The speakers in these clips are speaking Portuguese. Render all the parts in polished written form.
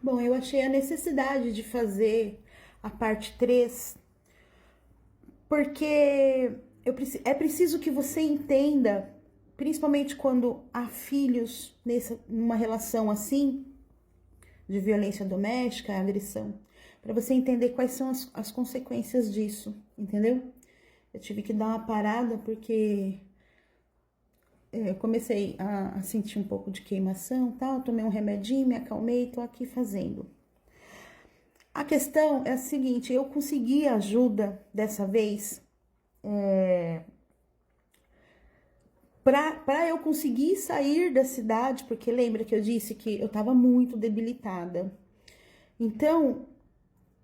Bom, eu achei a necessidade de fazer a parte 3 porque é preciso que você entenda, principalmente quando há filhos numa relação assim, de violência doméstica, agressão, para você entender quais são as consequências disso, entendeu? Eu tive que dar uma parada porque eu comecei a sentir um pouco de queimação, tal, tomei um remedinho, me acalmei, tô aqui fazendo. A questão é a seguinte, eu consegui ajuda dessa vez para eu conseguir sair da cidade, porque lembra que eu disse que eu estava muito debilitada. Então,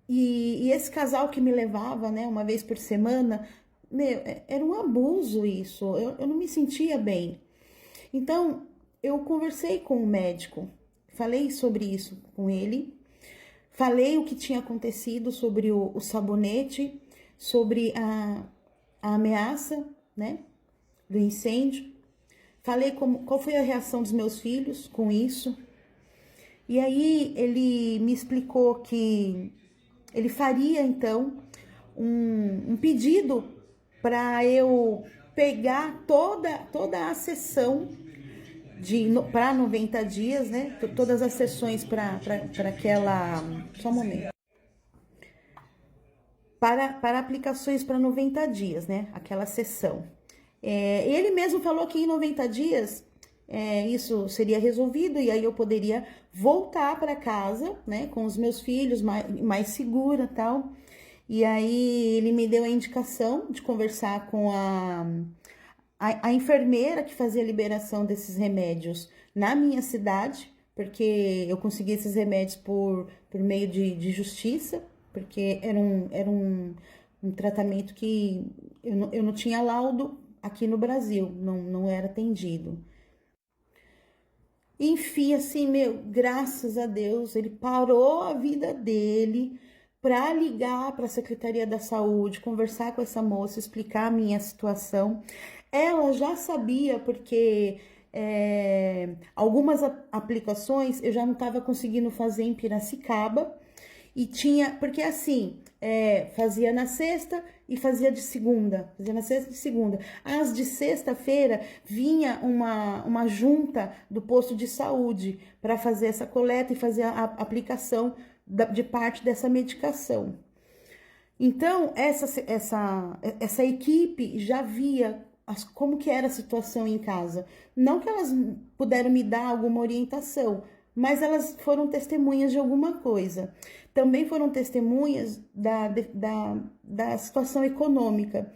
e esse casal que me levava, né, uma vez por semana, meu, era um abuso isso, eu não me sentia bem. Então, eu conversei com o médico, falei sobre isso com ele, falei o que tinha acontecido sobre o sabonete, sobre a ameaça, né, do incêndio. Falei qual foi a reação dos meus filhos com isso. E aí ele me explicou que ele faria então um pedido para eu pegar toda a sessão para 90 dias, né? Todas as sessões para aquela. Só um momento. Para aplicações para 90 dias, né? Aquela sessão. Ele mesmo falou que em 90 dias isso seria resolvido e aí eu poderia voltar para casa, né, com os meus filhos mais segura, tal. E aí ele me deu a indicação de conversar com a enfermeira que fazia a liberação desses remédios na minha cidade, porque eu consegui esses remédios por meio de justiça, porque era um tratamento que eu não tinha laudo aqui no Brasil, não era atendido. Enfim, assim, meu, graças a Deus, ele parou a vida dele para ligar para a Secretaria da Saúde, conversar com essa moça, explicar a minha situação. Ela já sabia, porque algumas aplicações eu já não estava conseguindo fazer em Piracicaba, e tinha, porque assim, fazia na sexta e fazia de segunda. Fazia na sexta e de segunda. As de sexta-feira vinha uma junta do posto de saúde para fazer essa coleta e fazer a aplicação de parte dessa medicação. Então, essa equipe já via como que era a situação em casa. Não que elas puderam me dar alguma orientação, mas elas foram testemunhas de alguma coisa. Também foram testemunhas da situação econômica.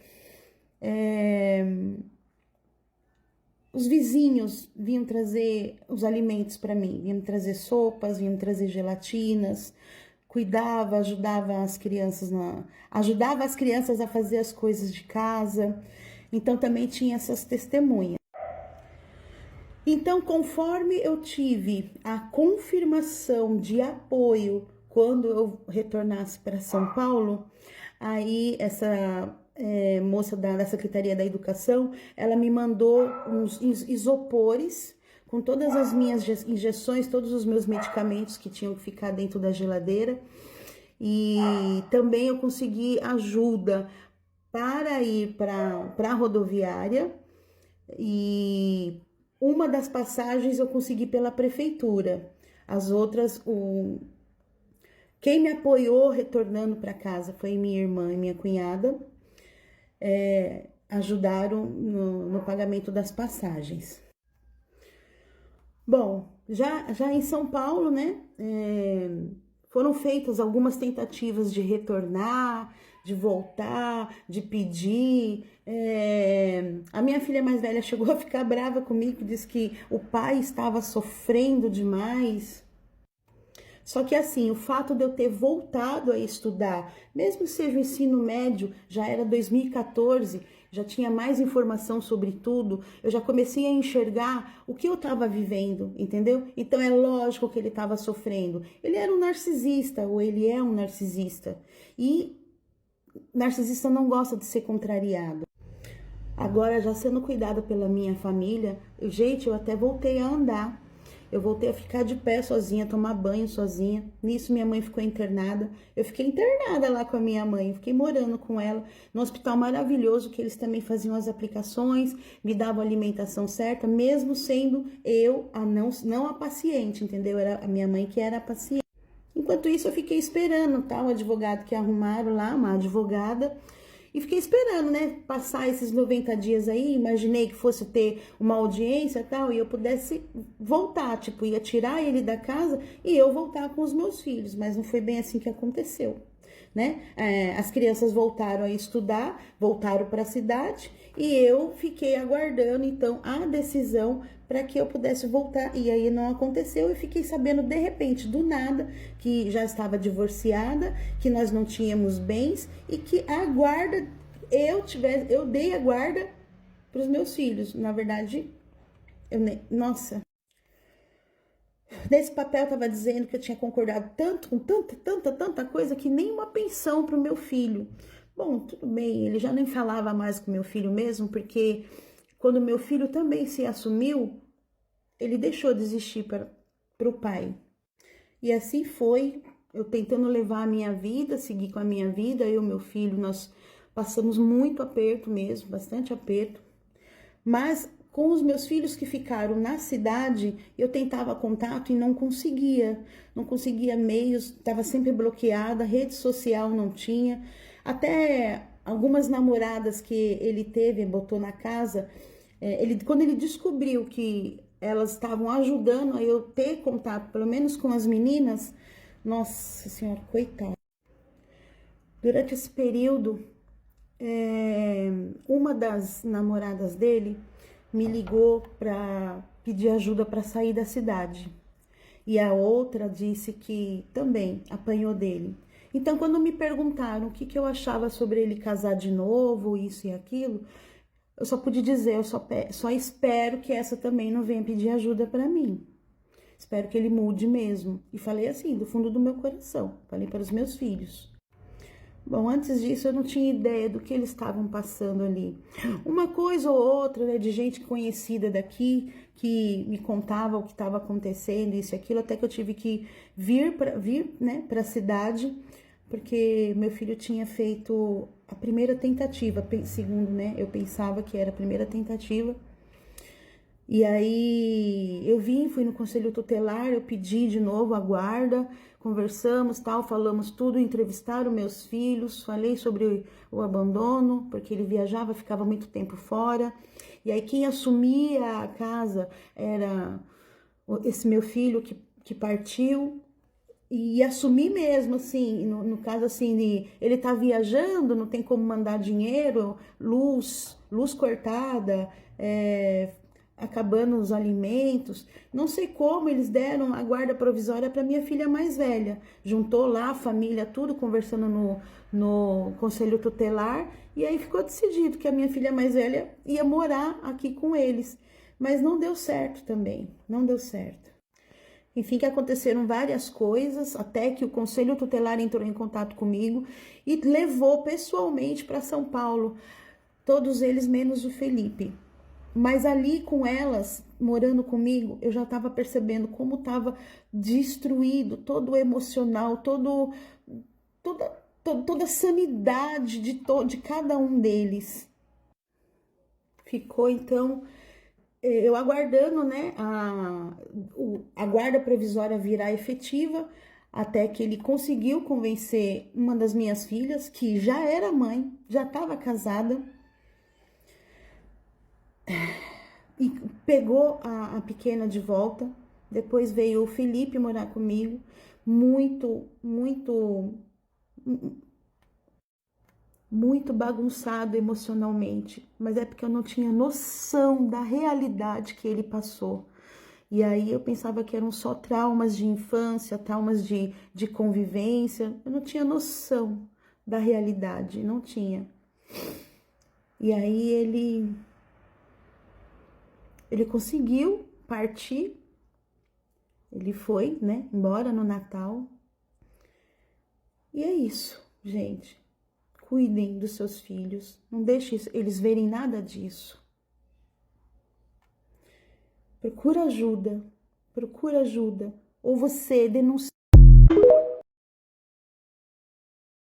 Os vizinhos vinham trazer os alimentos para mim, vinham trazer sopas, vinham trazer gelatinas, cuidava, ajudava as crianças a fazer as coisas de casa. Então também tinha essas testemunhas. Então, conforme eu tive a confirmação de apoio quando eu retornasse para São Paulo, aí essa moça da Secretaria da Educação, ela me mandou uns isopores com todas as minhas injeções, todos os meus medicamentos que tinham que ficar dentro da geladeira. E também eu consegui ajuda para ir para a rodoviária, e uma das passagens eu consegui pela prefeitura. As outras, quem me apoiou retornando para casa foi minha irmã e minha cunhada, ajudaram no pagamento das passagens. Bom, já em São Paulo, né, foram feitas algumas tentativas de retornar, de voltar, de pedir. A minha filha mais velha chegou a ficar brava comigo, disse que o pai estava sofrendo demais. Só que assim, o fato de eu ter voltado a estudar, mesmo que seja o ensino médio, já era 2014, já tinha mais informação sobre tudo, eu já comecei a enxergar o que eu estava vivendo, entendeu? Então é lógico que ele estava sofrendo. Ele era um narcisista, ou ele é um narcisista. E narcisista não gosta de ser contrariado. Agora, já sendo cuidada pela minha família, gente, eu até voltei a andar. Eu voltei a ficar de pé sozinha, tomar banho sozinha. Nisso minha mãe ficou internada. Eu fiquei internada lá com a minha mãe, fiquei morando com ela no hospital maravilhoso, que eles também faziam as aplicações, me davam a alimentação certa, mesmo sendo eu a não a paciente, entendeu? Era a minha mãe que era a paciente. Enquanto isso, eu fiquei esperando, tá? O advogado que arrumaram lá, uma advogada, e fiquei esperando, né? Passar esses 90 dias aí. Imaginei que fosse ter uma audiência e tal, e eu pudesse voltar, tipo, ia tirar ele da casa e eu voltar com os meus filhos, mas não foi bem assim que aconteceu, né? As crianças voltaram a estudar, voltaram para a cidade e eu fiquei aguardando, então, a decisão para que eu pudesse voltar. E aí não aconteceu, e fiquei sabendo de repente, do nada, que já estava divorciada, que nós não tínhamos bens e que a guarda, eu dei a guarda para os meus filhos. Na verdade, nossa, nesse papel estava dizendo que eu tinha concordado tanto com tanta coisa que nem uma pensão para o meu filho. Bom, tudo bem, ele já nem falava mais com meu filho mesmo, porque quando meu filho também se assumiu, ele deixou de existir para o pai. E assim foi, eu tentando levar a minha vida, seguir com a minha vida, eu e meu filho, nós passamos muito aperto mesmo, bastante aperto. Mas com os meus filhos que ficaram na cidade, eu tentava contato e não conseguia meios, estava sempre bloqueada, rede social não tinha, até algumas namoradas que ele teve, botou na casa, quando ele descobriu que elas estavam ajudando a eu ter contato, pelo menos com as meninas, nossa senhora, coitada. Durante esse período, uma das namoradas dele me ligou para pedir ajuda para sair da cidade. E a outra disse que também apanhou dele. Então, quando me perguntaram o que eu achava sobre ele casar de novo, isso e aquilo, eu só pude dizer, eu só espero que essa também não venha pedir ajuda para mim. Espero que ele mude mesmo. E falei assim, do fundo do meu coração. Falei para os meus filhos. Bom, antes disso eu não tinha ideia do que eles estavam passando ali. Uma coisa ou outra, né, de gente conhecida daqui que me contava o que estava acontecendo, isso e aquilo, até que eu tive que vir, né, para a cidade, porque meu filho tinha feito a primeira tentativa, segundo, né, eu pensava que era a primeira tentativa. E aí eu fui no conselho tutelar, eu pedi de novo a guarda, conversamos, tal, falamos tudo, entrevistaram meus filhos, falei sobre o abandono, porque ele viajava, ficava muito tempo fora. E aí quem assumia a casa era esse meu filho que partiu. E assumir mesmo, assim, no caso assim, ele tá viajando, não tem como mandar dinheiro, luz cortada, acabando os alimentos. Não sei como eles deram a guarda provisória para minha filha mais velha. Juntou lá a família, tudo, conversando no conselho tutelar, e aí ficou decidido que a minha filha mais velha ia morar aqui com eles. Mas não deu certo também, não deu certo. Enfim, que aconteceram várias coisas, até que o Conselho Tutelar entrou em contato comigo e levou pessoalmente para São Paulo, todos eles menos o Felipe. Mas ali com elas, morando comigo, eu já estava percebendo como estava destruído todo o emocional, toda a sanidade de cada um deles. Ficou então eu aguardando, né, a guarda provisória virar efetiva, até que ele conseguiu convencer uma das minhas filhas, que já era mãe, já estava casada, e pegou a pequena de volta. Depois veio o Felipe morar comigo, muito bagunçado emocionalmente, mas é porque eu não tinha noção da realidade que ele passou. E aí eu pensava que eram só traumas de infância, traumas de convivência, eu não tinha noção da realidade, não tinha. E aí ele conseguiu partir, ele foi, né, embora no Natal. E é isso, gente. Cuidem dos seus filhos, não deixe eles verem nada disso. Procura ajuda, procura ajuda, ou você denuncia.